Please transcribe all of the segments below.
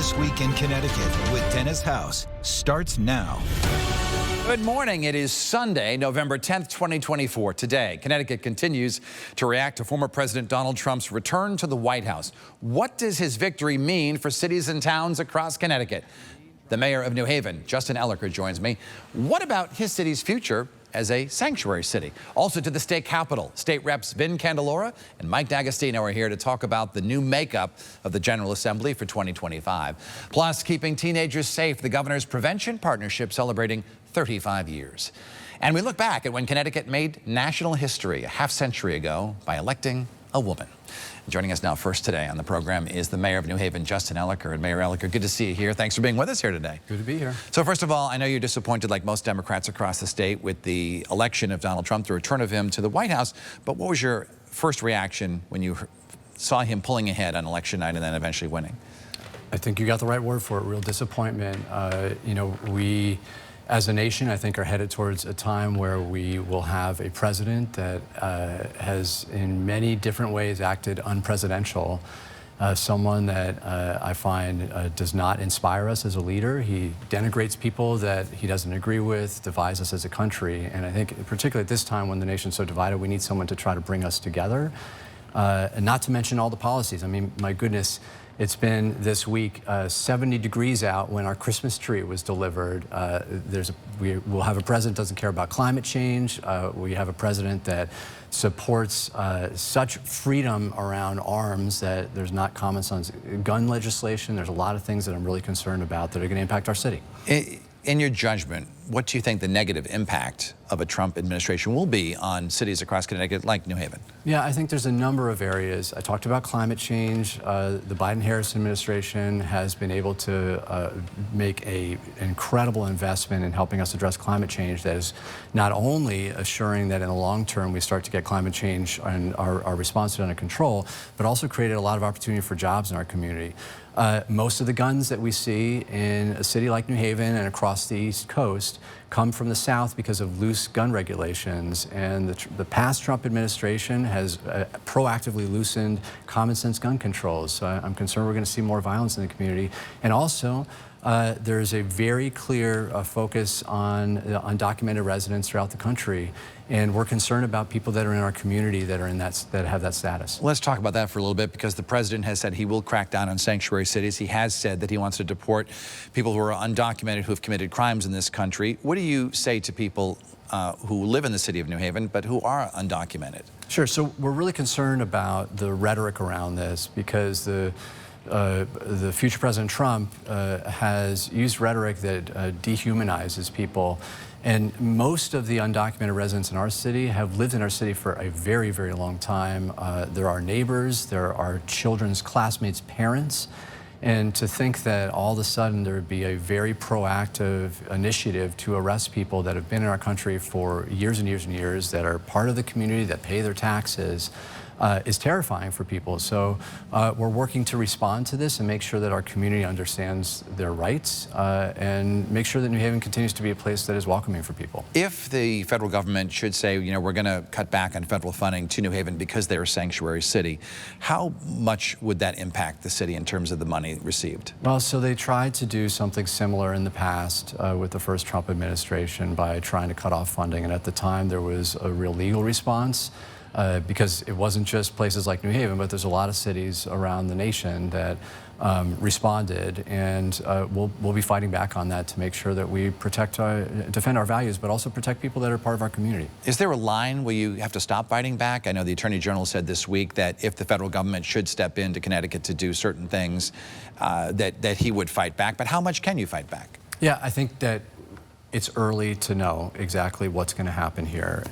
This Week in Connecticut with Dennis House starts now. Good morning. It is Sunday, November 10th, 2024. Today, Connecticut continues to react to former President Donald Trump's return to the White House. What does his victory mean for cities and towns across Connecticut? The mayor of New Haven, Justin Elicker, joins me. What about his city's future as a sanctuary city? Also to the state capitol, state reps Vin Candelora and Mike D'Agostino are here to talk about the new makeup of the General Assembly for 2025. Plus, keeping teenagers safe, the governor's prevention partnership celebrating 35 years. And we look back at when Connecticut made national history a half-century ago by electing a woman. Joining us now first today on the program is the mayor of New Haven, Justin Elicker. And Mayor Elicker, good to see you here. Thanks for being with us here today. Good to be here. So first of all, I know you're disappointed, like most Democrats across the state, with the election of Donald Trump, the return of him to the White House. But what was your first reaction when you saw him pulling ahead on election night and then eventually winning? I think you got the right word for it, real disappointment. We, as a nation, I think are headed towards a time where we will have a president that has in many different ways acted unpresidential. Someone that I find does not inspire us as a leader. He denigrates people that he doesn't agree with, divides us as a country. And I think particularly at this time when the nation's so divided, we need someone to try to bring us together. And not to mention all the policies. I mean, my goodness, it's been this week 70 degrees out when our Christmas tree was delivered. We will have a president that doesn't care about climate change. We have a president that supports such freedom around arms that there's not common sense gun legislation. There's a lot of things that I'm really concerned about that are going to impact our city. In your judgment, what do you think the negative impact of a Trump administration will be on cities across Connecticut like New Haven? Yeah, I think there's a number of areas. I talked about climate change. The Biden-Harris administration has been able to make an incredible investment in helping us address climate change that is not only assuring that in the long term we start to get climate change and our response to it under control, but also created a lot of opportunity for jobs in our community. Most of the guns that we see in a city like New Haven and across the East Coast come from the South because of loose gun regulations. And the past Trump administration has proactively loosened common sense gun controls. So I'm concerned we're going to see more violence in the community. And also, there's a very clear focus on undocumented residents throughout the country. And we're concerned about people that are in our community that are in that have that status. Let's talk about that for a little bit, because the president has said he will crack down on sanctuary cities. He has said that he wants to deport people who are undocumented who have committed crimes in this country. What do you say to people who live in the city of New Haven but who are undocumented? Sure. So we're really concerned about the rhetoric around this, because the future President Trump has used rhetoric that dehumanizes people. And most of the undocumented residents in our city have lived in our city for a very, very long time. They're our neighbors, they're our children's classmates' parents. And to think that all of a sudden there would be a very proactive initiative to arrest people that have been in our country for years and years and years, that are part of the community, that pay their taxes, is terrifying for people. So we're working to respond to this and make sure that our community understands their rights and make sure that New Haven continues to be a place that is welcoming for people. If the federal government should say, you know, we're going to cut back on federal funding to New Haven because they're a sanctuary city, how much would that impact the city in terms of the money received? Well, so they tried to do something similar in the past with the first Trump administration by trying to cut off funding. And at the time, there was a real legal response. Because it wasn't just places like New Haven, but there's a lot of cities around the nation that responded, and we'll be fighting back on that to make sure that we defend our values, but also protect people that are part of our community. Is there a line where you have to stop fighting back? I know the Attorney General said this week that if the federal government should step into Connecticut to do certain things, that he would fight back. But how much can you fight back? Yeah, I think that it's early to know exactly what's going to happen here,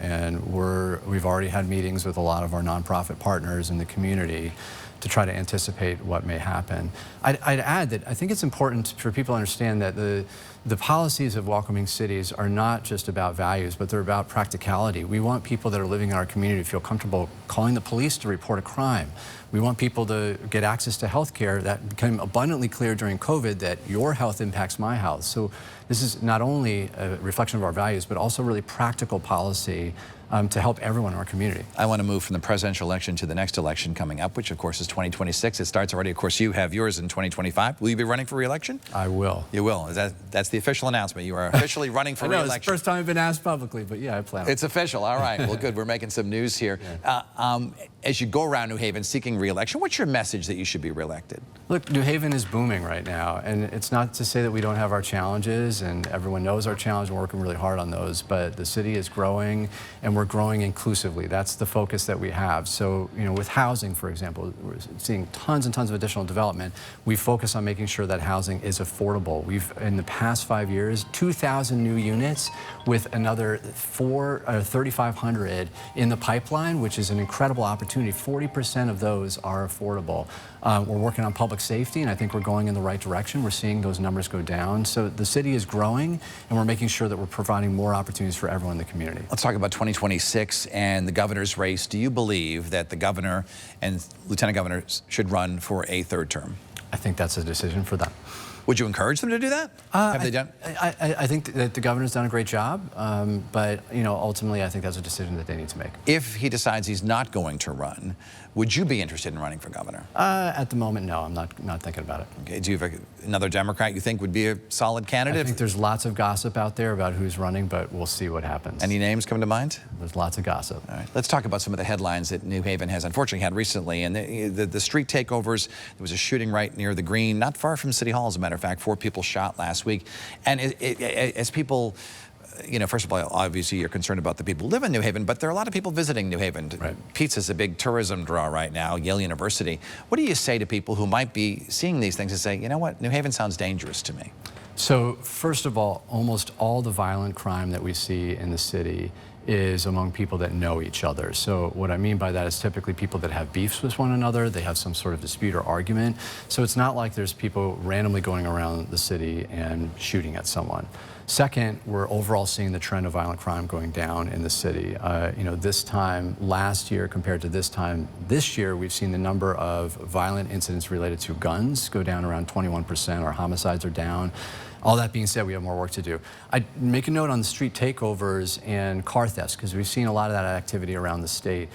and we've already had meetings with a lot of our nonprofit partners in the community to try to anticipate what may happen. I'd add that I think it's important for people to understand that the policies of welcoming cities are not just about values, but they're about practicality. We want people that are living in our community to feel comfortable calling the police to report a crime. We want people to get access to health care. That became abundantly clear during COVID that your health impacts my health. So this is not only a reflection of our values, but also really practical policy to help everyone in our community. I want to move from the presidential election to the next election coming up, which of course is 2026. It starts already. Of course, you have yours in 2025. Will you be running for re-election? I will. You will. That's the official announcement. You are officially running for re-election. It's the first time I've been asked publicly, but yeah, I plan on it. It's official. All right. Well, good. We're making some news here. Yeah. As you go around New Haven seeking re-election, what's your message that you should be re-elected? Look, New Haven is booming right now, and it's not to say that we don't have our challenges, and everyone knows our challenge, and we're working really hard on those, but the city is growing, and we're growing inclusively. That's the focus that we have. So, you know, with housing, for example, we're seeing tons and tons of additional development. We focus on making sure that housing is affordable. We've, in the past 5 years, 2,000 new units with another 3,500 in the pipeline, which is an incredible opportunity. 40% of those are affordable. We're working on public safety, and I think we're going in the right direction. We're seeing those numbers go down. So the city is growing, and we're making sure that we're providing more opportunities for everyone in the community. Let's talk about 2026 and the governor's race. Do you believe that the governor and lieutenant governors should run for a third term? I think that's a decision for them. Would you encourage them to do that? Have they done? I think that the governor's done a great job, but you know, ultimately, I think that's a decision that they need to make. If he decides he's not going to run, would you be interested in running for governor? At the moment, no, I'm not thinking about it. Okay. Do you have another Democrat you think would be a solid candidate? I think there's lots of gossip out there about who's running, but we'll see what happens. Any names come to mind? There's lots of gossip. All right. Let's talk about some of the headlines that New Haven has unfortunately had recently. And the street takeovers, there was a shooting right near the Green, not far from City Hall, as a matter of fact. 4 people shot last week. And as people, you know, first of all, obviously you're concerned about the people who live in New Haven, but there are a lot of people visiting New Haven. Right. Pizza's a big tourism draw right now, Yale University. What do you say to people who might be seeing these things and say, you know what, New Haven sounds dangerous to me? So first of all, almost all the violent crime that we see in the city is among people that know each other. So what I mean by that is typically people that have beefs with one another, they have some sort of dispute or argument. So it's not like there's people randomly going around the city and shooting at someone. Second, we're overall seeing the trend of violent crime going down in the city. You know, this time last year compared to this time this year, we've seen the number of violent incidents related to guns go down around 21%. Our homicides are down. All that being said, we have more work to do. I'd make a note on the street takeovers and car thefts, because we've seen a lot of that activity around the state.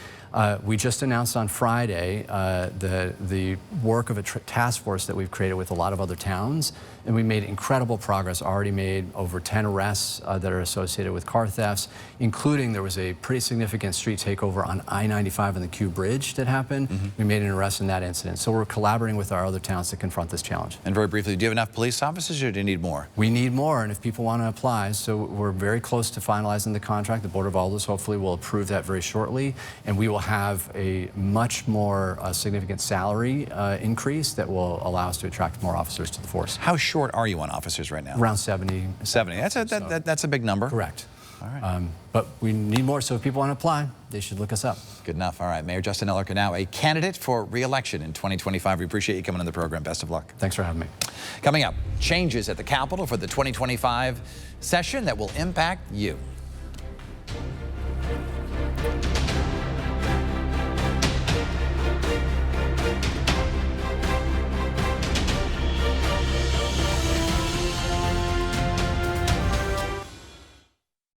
We just announced on Friday the work of a task force that we've created with a lot of other towns, and we made incredible progress, already made over 10 arrests that are associated with car thefts, including there was a pretty significant street takeover on I-95 and the Q Bridge that happened. We made an arrest in that incident. So we're collaborating with our other towns to confront this challenge. And very briefly, do you have enough police officers or do you need more? We need more, and if people want to apply, so we're very close to finalizing the contract. The Board of Alders hopefully will approve that very shortly, and we will have a much more significant salary increase that will allow us to attract more officers to the force. How short are you on officers right now? Around 70. 70. That's a big number. Correct. All right. But we need more, so if people want to apply, they should look us up. Good enough. All right. Mayor Justin Elicker, now a candidate for re-election in 2025. We appreciate you coming on the program. Best of luck. Thanks for having me. Coming up, changes at the Capitol for the 2025 session that will impact you.